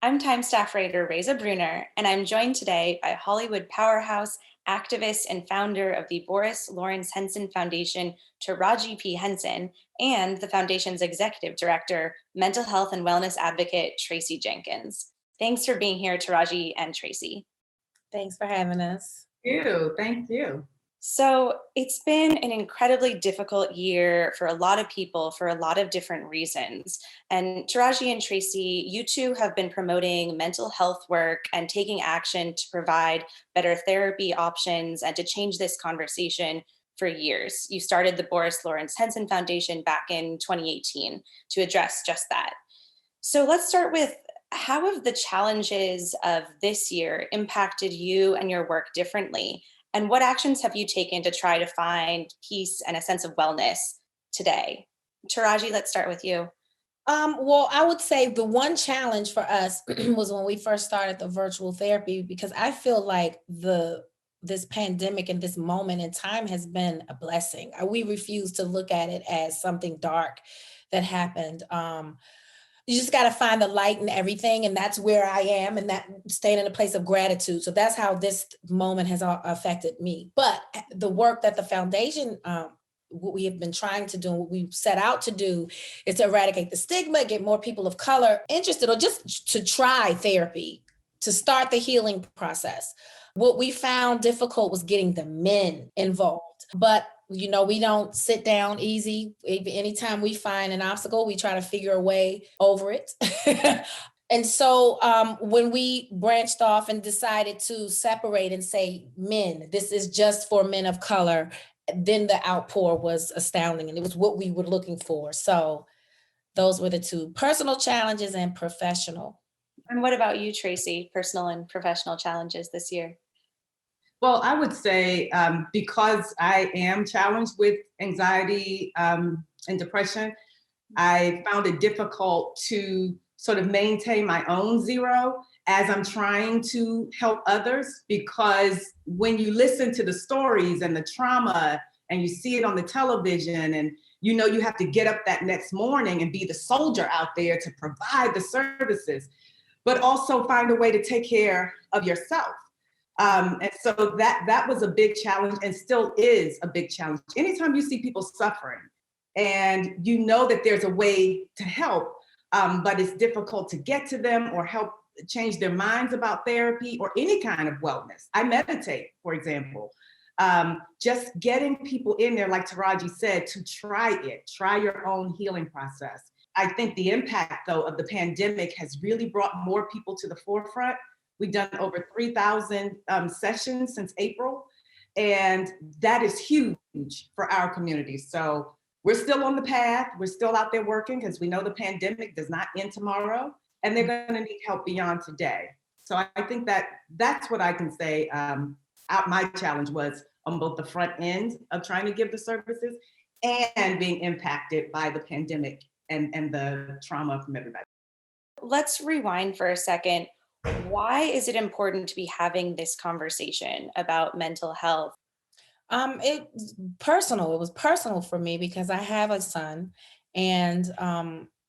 I'm Time staff writer Raisa Bruner, and I'm joined today by Hollywood powerhouse, activist, and founder of the Boris Lawrence Henson Foundation, Taraji P. Henson, and the foundation's executive director, mental health and wellness advocate Tracie Jenkins. Thanks for being here, Taraji and Tracie. Thanks for having us. Thank you. So it's been an incredibly difficult year for a lot of people for a lot of different reasons. And Taraji and Tracie, you two have been promoting mental health work and taking action to provide better therapy options and to change this conversation for years. You started the Boris Lawrence Henson Foundation back in 2018 to address just that. So let's start with, how have the challenges of this year impacted you and your work differently? And what actions have you taken to try to find peace and a sense of wellness today? Taraji, let's start with you. Well, I would say the one challenge for us was when we first started the virtual therapy, because I feel like this pandemic and this moment in time has been a blessing. We refuse to look at it as something dark that happened. You just got to find the light in everything. And that's where I am, and that staying in a place of gratitude. So that's how this moment has affected me. But the work that the foundation, what we have been trying to do, what we've set out to do, is to eradicate the stigma, get more people of color interested, or just to try therapy, to start the healing process. What we found difficult was getting the men involved. But we don't sit down easy. Anytime we find an obstacle, we try to figure a way over it. And so when we branched off and decided to separate and say, men, this is just for men of color, then the outpour was astounding, and it was what we were looking for. So those were the two: personal challenges and professional. And what about you, Tracie? Personal and professional challenges this year? Well, I would say because I am challenged with anxiety and depression, I found it difficult to sort of maintain my own zero as I'm trying to help others, because when you listen to the stories and the trauma and you see it on the television, and you have to get up that next morning and be the soldier out there to provide the services, but also find a way to take care of yourself. And so that was a big challenge, and still is a big challenge. Anytime you see people suffering and you know that there's a way to help, but it's difficult to get to them or help change their minds about therapy or any kind of wellness. I meditate, for example. Just getting people in there, like Taraji said, to try your own healing process. I think the impact, though, of the pandemic has really brought more people to the forefront. We've done over 3,000 sessions since April, and that is huge for our community. So we're still on the path. We're still out there working, because we know the pandemic does not end tomorrow, and they're going to need help beyond today. So I think that's what I can say. My challenge was on both the front end of trying to give the services and being impacted by the pandemic and the trauma from everybody. Let's rewind for a second. Why is it important to be having this conversation about mental health? It's personal. It was personal for me because I have a son, and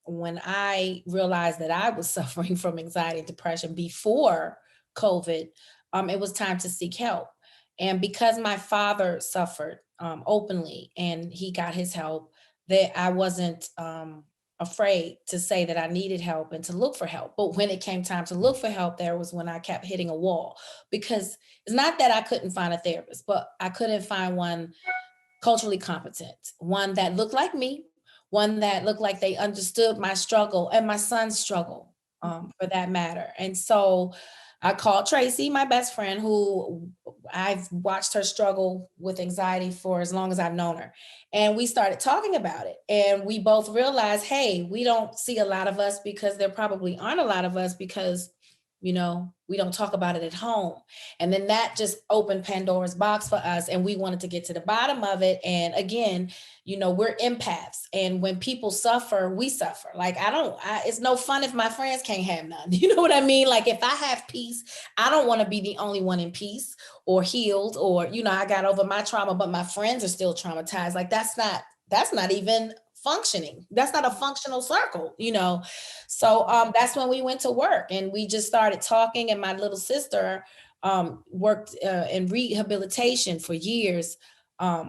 when I realized that I was suffering from anxiety and depression before COVID, it was time to seek help. And because my father suffered openly and he got his help, that I wasn't afraid to say that I needed help and to look for help. But when it came time to look for help, there was when I kept hitting a wall, because it's not that I couldn't find a therapist, but I couldn't find one culturally competent, one that looked like me, one that looked like they understood my struggle and my son's struggle, for that matter. And so I called Tracie, my best friend, who I've watched her struggle with anxiety for as long as I've known her. And we started talking about it. And we both realized, hey, we don't see a lot of us, because there probably aren't a lot of us, because, we don't talk about it at home. And then that just opened Pandora's box for us. And we wanted to get to the bottom of it. And again, we're empaths. And when people suffer, we suffer. Like, it's no fun if my friends can't have none. You know what I mean? Like, if I have peace, I don't want to be the only one in peace or healed, or, I got over my trauma, but my friends are still traumatized. Like, that's not even functioning. That's not a functional circle, you know? So that's when we went to work and we just started talking, and my little sister worked in rehabilitation for years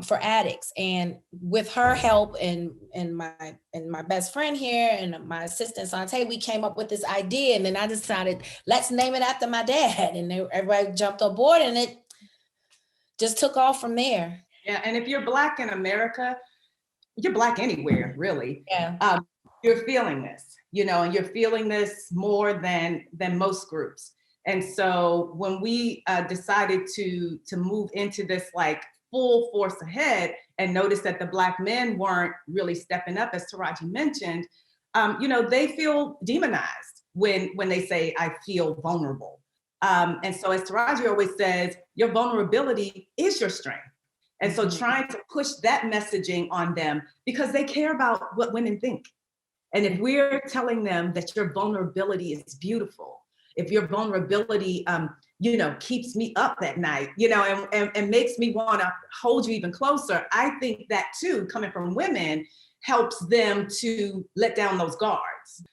for addicts, and with her help and my best friend here and my assistant Sante, we came up with this idea, and then I decided, let's name it after my dad, and everybody jumped on board, and it just took off from there. Yeah, and if you're Black in America, you're Black anywhere, really. Yeah. You're feeling this, you know, and you're feeling this more than most groups. And so when we decided to move into this like full force ahead and notice that the Black men weren't really stepping up, as Taraji mentioned, you know, they feel demonized when they say, I feel vulnerable. And so as Taraji always says, your vulnerability is your strength. And so trying to push that messaging on them, because they care about what women think. And if we're telling them that your vulnerability is beautiful, if your vulnerability, you know, keeps me up at night, you know, and makes me want to hold you even closer, I think that too, coming from women, helps them to let down those guards.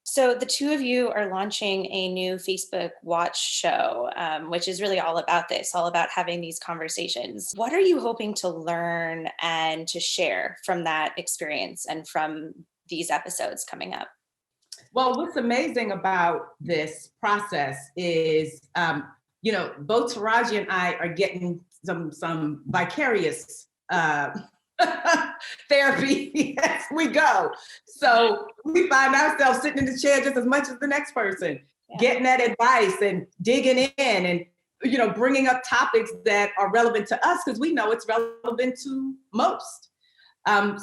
So the two of you are launching a new Facebook Watch show, which is really all about this, all about having these conversations. What are you hoping to learn and to share from that experience and from these episodes coming up? Well, what's amazing about this process is, you know, both Taraji and I are getting some vicarious therapy as we go. So we find ourselves sitting in the chair just as much as the next person, getting that advice and digging in and, you know, bringing up topics that are relevant to us because we know it's relevant to most.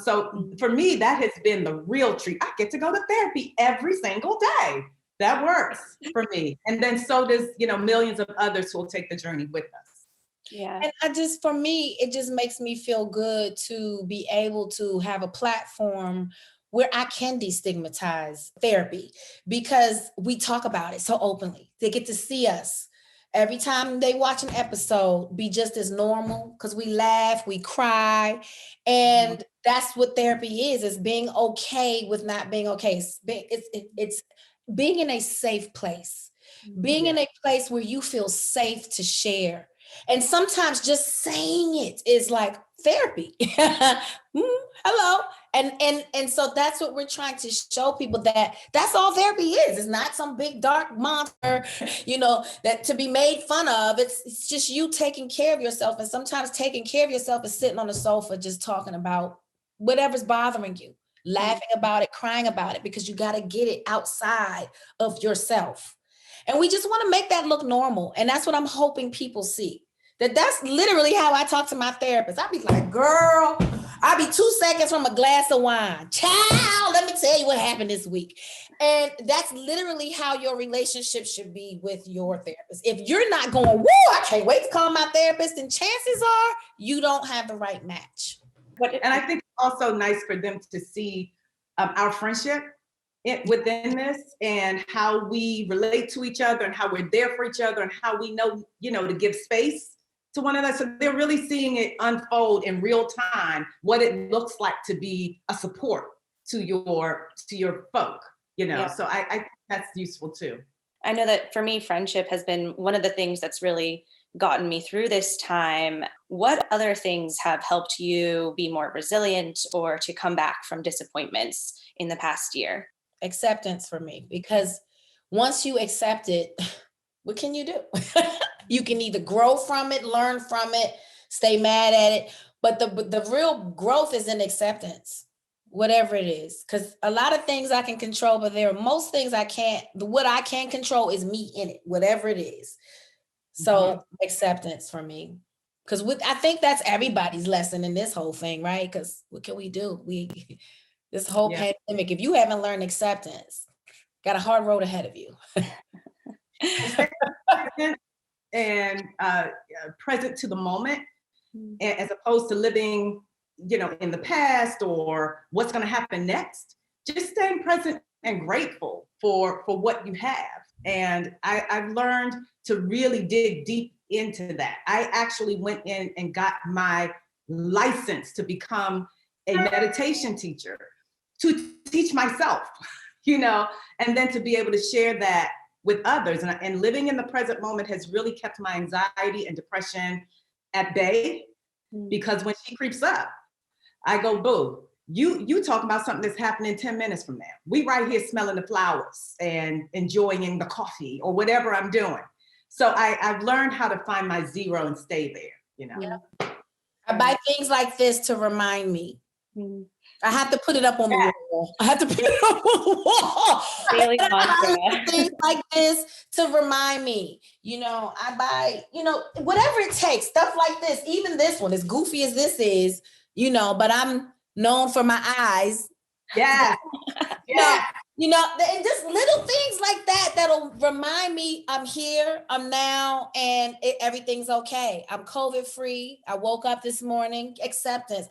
So for me, that has been the real treat. I get to go to therapy every single day. That works for me. And then so does, you know, millions of others who will take the journey with us. Yeah. And for me, it just makes me feel good to be able to have a platform where I can destigmatize therapy because we talk about it so openly. They get to see us every time they watch an episode be just as normal because we laugh, we cry. And that's what therapy is being okay with not being okay. It's being in a safe place, being in a place where you feel safe to share. And sometimes just saying it is like therapy. Hello. And so that's what we're trying to show people, that that's all therapy is. It's not some big dark monster, you know, that to be made fun of. It's just you taking care of yourself. And sometimes taking care of yourself is sitting on the sofa, just talking about whatever's bothering you, laughing about it, crying about it, because you got to get it outside of yourself. And we just want to make that look normal. And that's what I'm hoping people see. That's literally how I talk to my therapist. I be like, girl, I be 2 seconds from a glass of wine. Child, let me tell you what happened this week. And that's literally how your relationship should be with your therapist. If you're not going, woo, I can't wait to call my therapist, then chances are you don't have the right match. And I think it's also nice for them to see our friendship within this and how we relate to each other and how we're there for each other and how we know, you know, to give space to one another. So they're really seeing it unfold in real time, what it looks like to be a support to your folk, you know. So I think that's useful too. I know that for me, friendship has been one of the things that's really gotten me through this time. What other things have helped you be more resilient or to come back from disappointments in the past year? Acceptance for me, because once you accept it, what can you do? You can either grow from it, learn from it, stay mad at it, but the real growth is in acceptance, whatever it is. Because a lot of things I can control, but there are most things I can't. What I can control is me in it, whatever it is. So acceptance for me, because I think that's everybody's lesson in this whole thing, right? Because what can we do? This whole pandemic, if you haven't learned acceptance, got a hard road ahead of you. And present to the moment, as opposed to living, you know, in the past or what's going to happen next. Just staying present and grateful for what you have. And I've learned to really dig deep into that. I actually went in and got my license to become a meditation teacher to teach myself, you know, and then to be able to share that with others. And living in the present moment has really kept my anxiety and depression at bay, because when she creeps up, I go, boo, you talk about something that's happening 10 minutes from now. We right here smelling the flowers and enjoying the coffee or whatever I'm doing. So I've learned how to find my zero and stay there, you know. Yeah. I buy things like this to remind me. I have to put it up on the wall. I have to put it up on the wall. Daily I buy things like this to remind me. You know, I buy, you know, whatever it takes, stuff like this. Even this one, as goofy as this is, you know, but I'm known for my eyes. Yeah. Yeah. You know, and just little things like that that'll remind me I'm here, I'm now, and everything's okay. I'm COVID free. I woke up this morning, acceptance.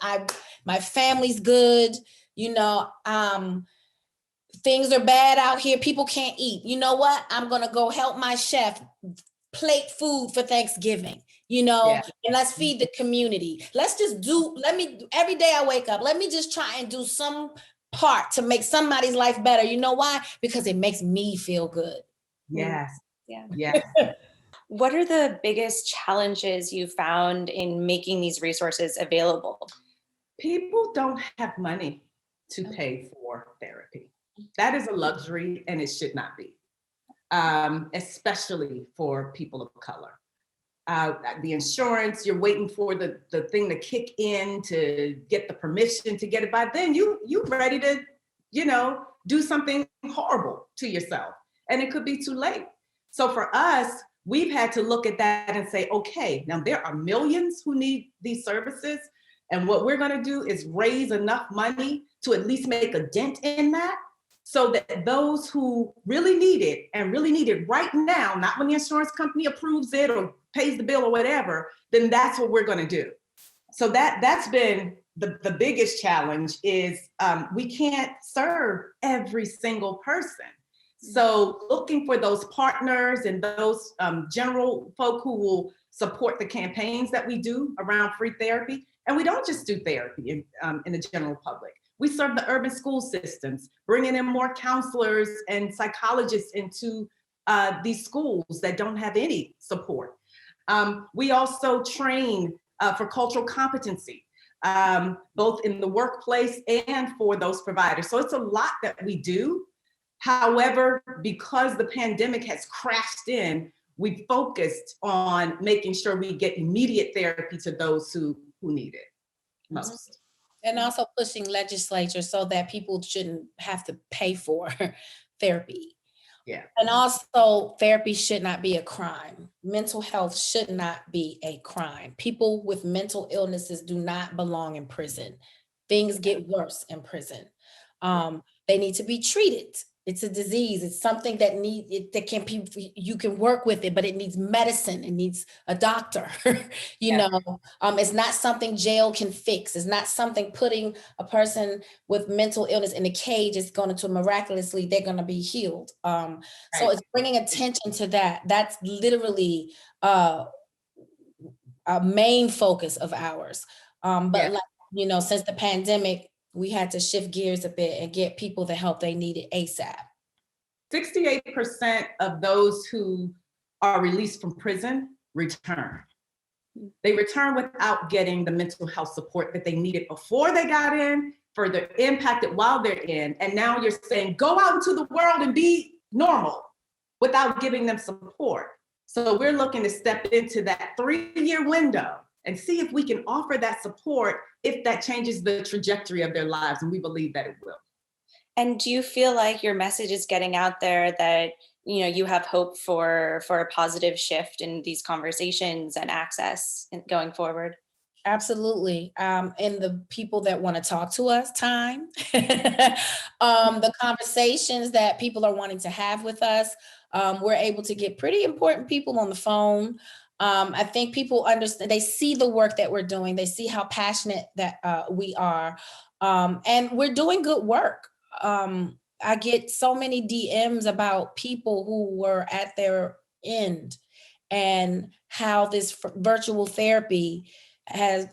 My family's good. You know, things are bad out here. People can't eat. You know what? I'm gonna go help my chef plate food for Thanksgiving. You know, and let's feed the community. Every day I wake up, let me just try and do some part to make somebody's life better. You know why? Because it makes me feel good. Yes. Yeah. Yes. What are the biggest challenges you found in making these resources available? People don't have money to pay for therapy. That is a luxury, and it should not be, especially for people of color. The insurance, you're waiting for the thing to kick in to get the permission to get it. By then you ready to, you know, do something horrible to yourself, and it could be too late. So for us, we've had to look at that and say, okay, now there are millions who need these services. And what we're gonna do is raise enough money to at least make a dent in that, so that those who really need it and really need it right now, not when the insurance company approves it or pays the bill or whatever, then that's what we're going to do. So that's been the biggest challenge is we can't serve every single person. So looking for those partners and those general folk who will support the campaigns that we do around free therapy. And we don't just do therapy in the general public. We serve the urban school systems, bringing in more counselors and psychologists into these schools that don't have any support. We also train for cultural competency, both in the workplace and for those providers. So it's a lot that we do. However, because the pandemic has crashed in, we focused on making sure we get immediate therapy to those who need it most. And also pushing legislature so that people shouldn't have to pay for therapy. Yeah. And also therapy should not be a crime. Mental health should not be a crime. People with mental illnesses do not belong in prison. Things get worse in prison. They need to be treated. It's a disease. It's something that you can work with it, but it needs medicine. It needs a doctor. You know, it's not something jail can fix. It's not something putting a person with mental illness in a cage is going to miraculously, they're going to be healed. So it's bringing attention to that. That's literally a main focus of ours. Like, you know, since the pandemic, we had to shift gears a bit and get people the help they needed ASAP. 68% of those who are released from prison return. They return without getting the mental health support that they needed before they got in, further impacted while they're in. And now you're saying, go out into the world and be normal without giving them support. So we're looking to step into that 3-year window and see if we can offer that support if that changes the trajectory of their lives, and we believe that it will. And do you feel like your message is getting out there that, you know, you have hope for a positive shift in these conversations and access going forward? Absolutely. And the people that want to talk to us, time, the conversations that people are wanting to have with us, we're able to get pretty important people on the phone. I think people understand, they see the work that we're doing. They see how passionate that we are. And we're doing good work. I get so many DMs about people who were at their end and how this virtual therapy has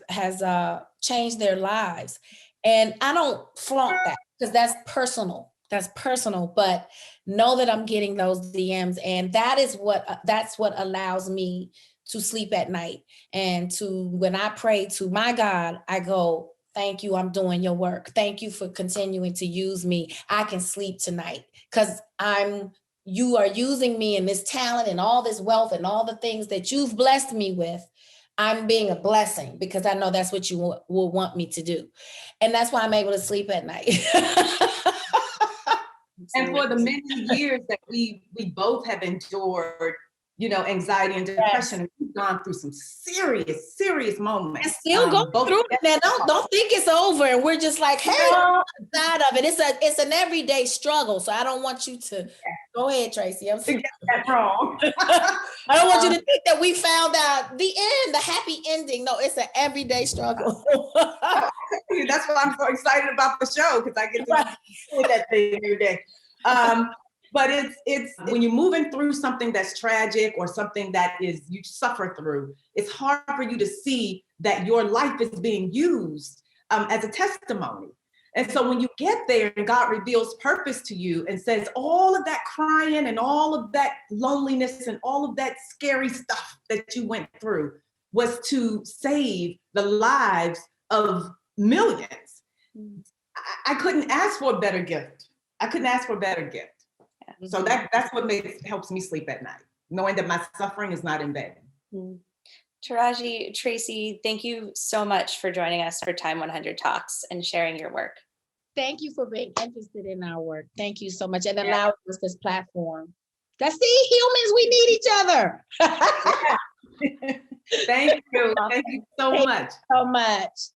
changed their lives. And I don't flaunt that. because that's personal. That's personal, but know that I'm getting those DMs, and that's what allows me to sleep at night. And when I pray to my God, I go, thank you, I'm doing your work. Thank you for continuing to use me. I can sleep tonight because you are using me in this talent and all this wealth and all the things that you've blessed me with. I'm being a blessing because I know that's what you will want me to do. And that's why I'm able to sleep at night. And for the many years that we both have endured, anxiety and depression, and we've gone through some serious moments. And still going through it. Now, don't think it's over and we're just like, hey, side of it. It's an everyday struggle. So I don't want you to go ahead, Tracie. I'm sorry. Get that wrong. I don't want you to think that we found out the end, the happy ending. No, it's an everyday struggle. That's why I'm so excited about the show, because I get to do that thing every day. But it's when you're moving through something that's tragic or something that you suffer through, it's hard for you to see that your life is being used as a testimony. And so when you get there and God reveals purpose to you and says all of that crying and all of that loneliness and all of that scary stuff that you went through was to save the lives of millions, I couldn't ask for a better gift. So that's what helps me sleep at night, knowing that my suffering is not in vain. Taraji, Tracie, thank you so much for joining us for TIME100 Talks and sharing your work. Thank you for being interested in our work. Thank you so much, and allowing us this platform. See, humans, we need each other. Thank you. Thank you so much. So much.